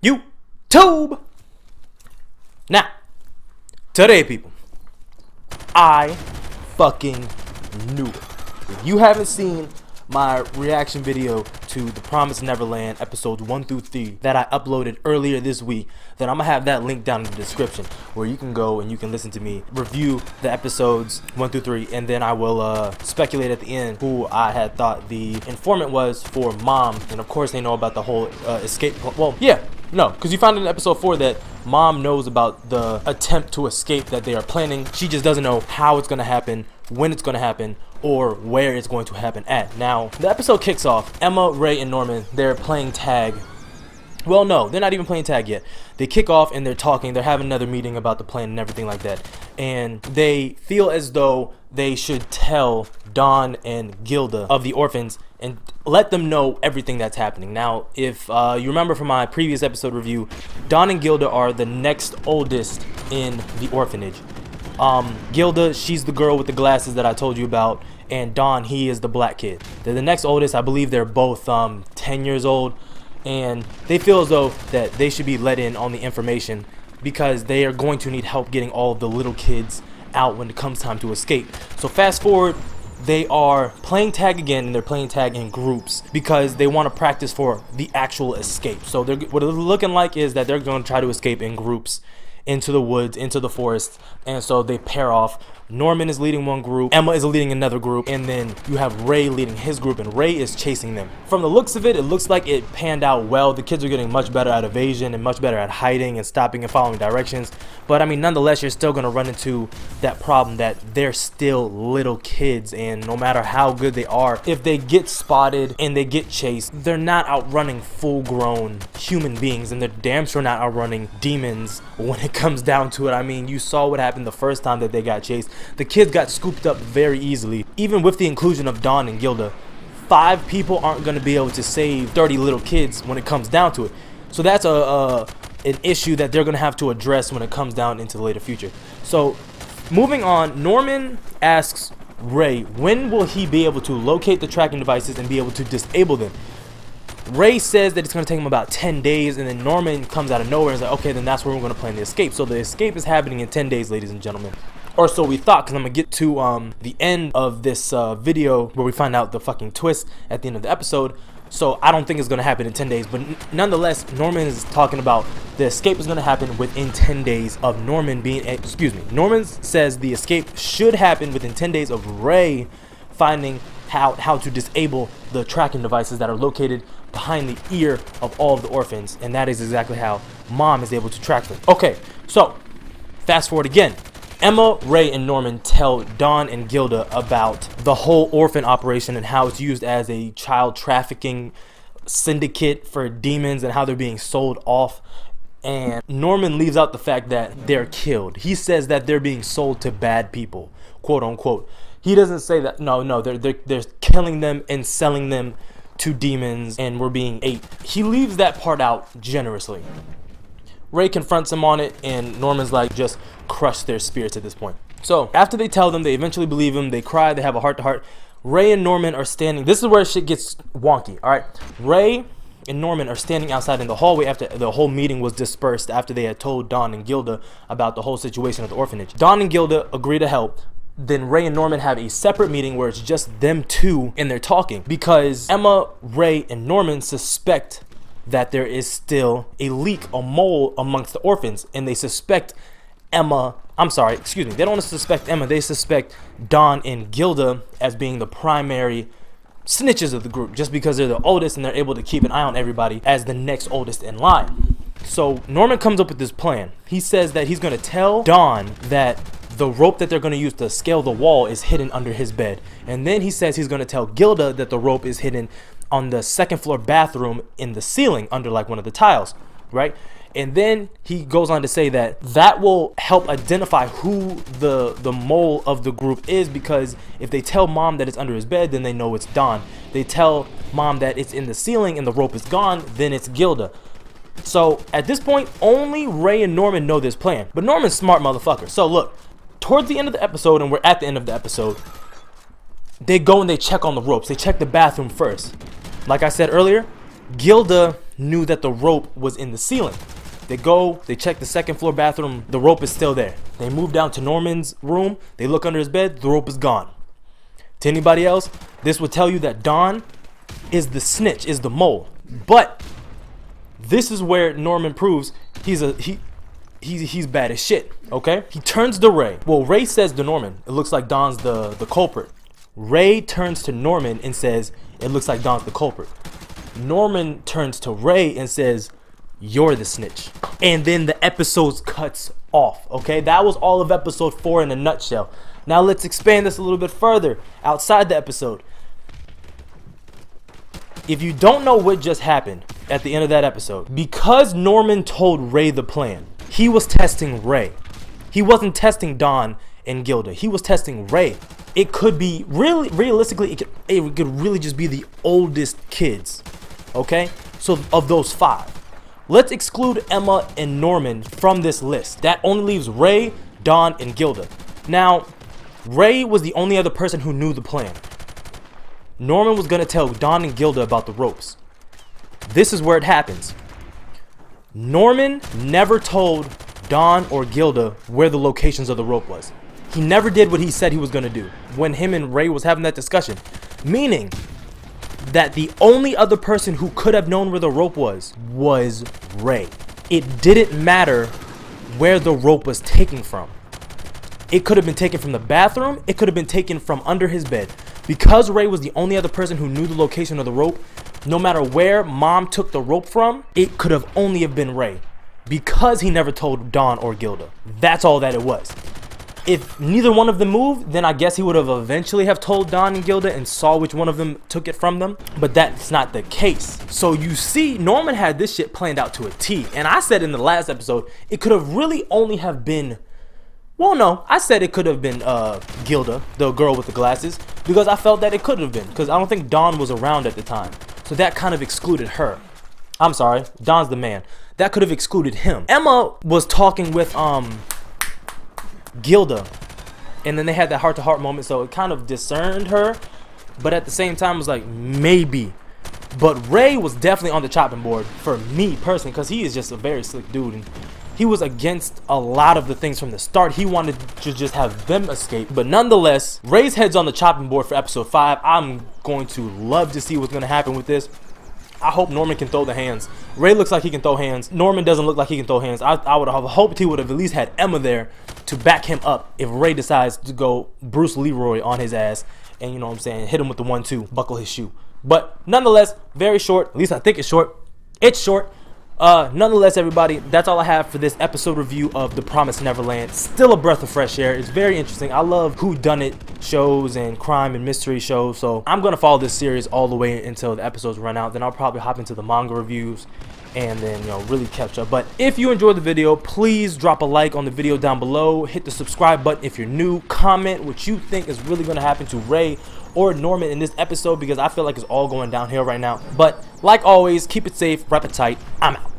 YouTube. Now, today, people, I fucking knew it. If you haven't seen my reaction video to The Promised Neverland episodes 1 through 3 that I uploaded earlier this week, then I'm gonna have that link down in the description where you can go and you can listen to me review the episodes 1 through 3, and then I will speculate at the end who I had thought the informant was for Mom. And of course they know about the whole escape. Well, yeah, no, because you found in episode 4 that Mom knows about the attempt to escape that they are planning. She just doesn't know how it's gonna happen, when it's gonna happen, or where it's going to happen at. Now, the episode kicks off. Emma, Ray, and Norman, they're playing tag. Well, no, they're not even playing tag yet. They kick off and they're talking. They're having another meeting about the plan and everything like that. And they feel as though they should tell Don and Gilda of the orphans and let them know everything that's happening. Now, if you remember from my previous episode review, Don and Gilda are the next oldest in the orphanage. Gilda, she's the girl with the glasses that I told you about, and Don, he is the black kid. They're the next oldest. I believe they're both 10 years old, and they feel as though that they should be let in on the information because they are going to need help getting all of the little kids out when it comes time to escape. So fast forward, they are playing tag again, and they're playing tag in groups because they want to practice for the actual escape. So what it's looking like is that they're going to try to escape in groups into the woods, into the forest, and so they pair off. Norman is leading one group, Emma is leading another group, and then you have Ray leading his group, and Ray is chasing them. From the looks of it, it looks like it panned out well. The kids are getting much better at evasion and much better at hiding and stopping and following directions. But I mean, nonetheless, you're still going to run into that problem that they're still little kids, and no matter how good they are, if they get spotted and they get chased, they're not outrunning full-grown human beings, and they're damn sure not outrunning demons when it comes down to it. I mean, you saw what happened the first time that they got chased. The kids got scooped up very easily. Even with the inclusion of Don and Gilda, 5 people aren't going to be able to save 30 little kids when it comes down to it. So that's an issue that they're going to have to address when it comes down into the later future. So moving on, Norman asks Ray, when will he be able to locate the tracking devices and be able to disable them? Ray says that it's going to take him about 10 days, and then Norman comes out of nowhere and is like, okay, then that's where we're going to plan the escape. So the escape is happening in 10 days, ladies and gentlemen. Or so we thought, because I'm going to get to the end of this video where we find out the fucking twist at the end of the episode. So I don't think it's going to happen in 10 days. But nonetheless, Norman is talking about the escape is going to happen within 10 days of Norman being, Norman says the escape should happen within 10 days of Ray finding how to disable the tracking devices that are located behind the ear of all of the orphans. And that is exactly how Mom is able to track them. Okay, so fast forward again. Emma, Ray, and Norman tell Don and Gilda about the whole orphan operation and how it's used as a child trafficking syndicate for demons and how they're being sold off. And Norman leaves out the fact that they're killed. He says that they're being sold to bad people, quote unquote. He doesn't say that, no, they're killing them and selling them to demons and we're being ate. He leaves that part out generously. Ray confronts him on it, and Norman's like, just crush their spirits at this point. So after they tell them, they eventually believe him. They cry. They have a heart-to-heart. Ray and Norman are standing. This is where shit gets wonky. All right, Ray and Norman are standing outside in the hallway after the whole meeting was dispersed, after they had told Don and Gilda about the whole situation at the orphanage. Don and Gilda agree to help. Then Ray and Norman have a separate meeting where it's just them two, and they're talking because Emma, Ray, and Norman suspect that there is still a leak, a mole amongst the orphans, and they suspect Emma, they don't want to suspect Emma, they suspect Don and Gilda as being the primary snitches of the group, just because they're the oldest and they're able to keep an eye on everybody as the next oldest in line. So Norman comes up with this plan. He says that he's going to tell Don that the rope that they're going to use to scale the wall is hidden under his bed, and then he says he's going to tell Gilda that the rope is hidden on the second floor bathroom in the ceiling under like one of the tiles, right? And then he goes on to say that that will help identify who the mole of the group is, because if they tell Mom that it's under his bed, then they know it's Don. They tell Mom that it's in the ceiling and the rope is gone, then it's Gilda. So at this point, only Ray and Norman know this plan, but Norman's a smart motherfucker. So look, towards the end of the episode, and we're at the end of the episode, they go and they check on the ropes. They check the bathroom first. Like I said earlier, Gilda knew that the rope was in the ceiling. They go, they check the second floor bathroom, the rope is still there. They move down to Norman's room, they look under his bed, the rope is gone. To anybody else, this would tell you that Don is the snitch, is the mole. But this is where Norman proves he's bad as shit, okay? He turns to Ray. Well, Ray says to Norman, it looks like Don's the culprit. Ray turns to Norman and says, it looks like Don's the culprit. Norman turns to Ray and says, you're the snitch. And then the episode cuts off, okay? That was all of episode 4 in a nutshell. Now let's expand this a little bit further outside the episode. If you don't know what just happened at the end of that episode, because Norman told Ray the plan, he was testing Ray. He wasn't testing Don and Gilda. He was testing Ray. It could be really, realistically, it could really just be the oldest kids, okay? So of those 5. Let's exclude Emma and Norman from this list. That only leaves Ray, Don, and Gilda. Now, Ray was the only other person who knew the plan. Norman was going to tell Don and Gilda about the ropes. This is where it happens. Norman never told Don or Gilda where the locations of the rope was. He never did what he said he was going to do when him and Ray was having that discussion. Meaning that the only other person who could have known where the rope was Ray. It didn't matter where the rope was taken from. It could have been taken from the bathroom. It could have been taken from under his bed. Because Ray was the only other person who knew the location of the rope, no matter where Mom took the rope from, it could have only have been Ray. Because he never told Don or Gilda. That's all that it was. If neither one of them moved, then I guess he would have eventually have told Don and Gilda and saw which one of them took it from them. But that's not the case. So you see, Norman had this shit planned out to a T. And I said in the last episode, it could have really only have been... Well, no, I said it could have been Gilda, the girl with the glasses, because I felt that it could have been, because I don't think Don was around at the time. So that kind of excluded her. I'm sorry, Don's the man. That could have excluded him. Emma was talking with Gilda, and then they had that heart-to-heart moment, so it kind of discerned her, but at the same time, it was like, maybe. But Ray was definitely on the chopping board for me personally, because he is just a very slick dude, and he was against a lot of the things from the start. He wanted to just have them escape. But nonetheless, Ray's head's on the chopping board for episode 5. I'm going to love to see what's going to happen with this. I hope Norman can throw the hands. Ray looks like he can throw hands. Norman doesn't look like he can throw hands. I would have hoped he would have at least had Emma there to back him up if Ray decides to go Bruce Leroy on his ass and, you know what I'm saying, hit him with the 1-2, buckle his shoe. But nonetheless, very short. At least I think it's short. It's short. Nonetheless, everybody, that's all I have for this episode review of The Promised Neverland. Still a breath of fresh air. It's very interesting. I love whodunit shows and crime and mystery shows, so I'm going to follow this series all the way until the episodes run out. Then I'll probably hop into the manga reviews and then, you know, really catch up. But if you enjoyed the video, please drop a like on the video down below. Hit the subscribe button if you're new. Comment what you think is really going to happen to Ray or Norman in this episode, because I feel like it's all going downhill right now. But like always, keep it safe, wrap it tight. I'm out.